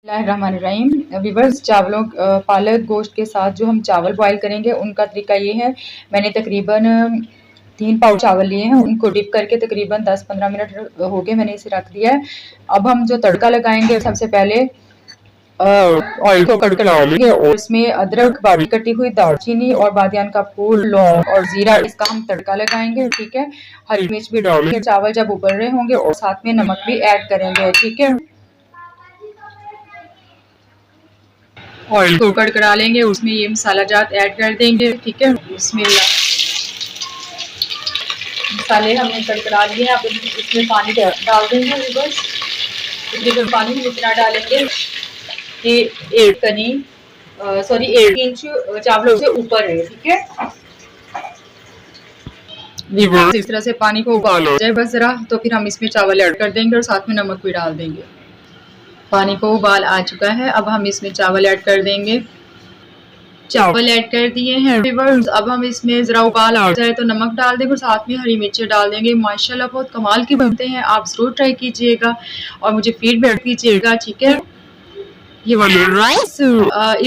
बिस्मिल्लाहिर्रहमानिर्रहीम। व्यूअर्स, चावलों पालक गोश्त के साथ जो हम चावल बॉयल करेंगे उनका तरीका ये है। मैंने तकरीबन 3 पाउच चावल लिए हैं, उनको डिप करके तकरीबन 10-15 मिनट हो गए, मैंने इसे रख दिया है। अब हम जो तड़का लगाएंगे, सबसे पहले ऑयल को तड़का लगाएंगे और उसमें अदरक, बारीक कटी हुई दालचीनी और बादियान का फूल, लौंग और जीरा, इसका हम तड़का लगाएंगे। ठीक है, हरी मिर्च भी डालेंगे चावल जब उबल रहे होंगे और साथ में नमक भी ऐड करेंगे। ठीक है, ऑयल को कड़कड़ा लेंगे, उसमें ये मसाला जात ऐड कर देंगे। ठीक है, बिस्मिल्लाह। मसाले हमने कड़कड़ा लिए हैं, अब इसमें पानी डाल देंगे। बस तकरीबन पानी हम इतना डालेंगे कि 8 इंच चावलों से ऊपर है। ठीक है, इस तरह से पानी को उबाल हो जाए बस जरा, तो फिर हम इसमें चावल ऐड कर देंगे और साथ में नमक भी डाल देंगे। पानी को उबाल आ चुका है, अब हम इसमें चावल ऐड कर देंगे। चावल ऐड कर दिए हैं व्यूअर्स। अब हम इसमें जरा उबाल आ जाए तो नमक डाल देंगे और साथ में हरी मिर्ची डाल देंगे। माशाल्लाह बहुत कमाल के बनते हैं, आप जरूर ट्राई कीजिएगा और मुझे फीडबैक दीजिएगा। ठीक है, ये वाले राइस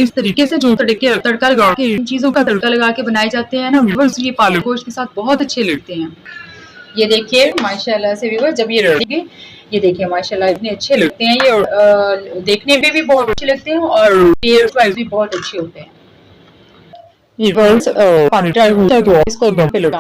इस तरीके से जो तड़का लगा के, इन चीज़ों का तड़का लगा के बनाए जाते हैं ना व्यूअर्स, ये पालक गोश्त के साथ बहुत अच्छे लगते हैं। ये देखिए माशाल्लाह से व्यूअर्स, जब ये रेडी, ये देखिए माशाल्लाह इतने अच्छे लगते हैं ये, और देखने में भी बहुत अच्छे लगते हैं और टेस्ट वाइज भी बहुत अच्छे होते हैं। व्यूअर्स, पानी डाल इसको दम पे लगा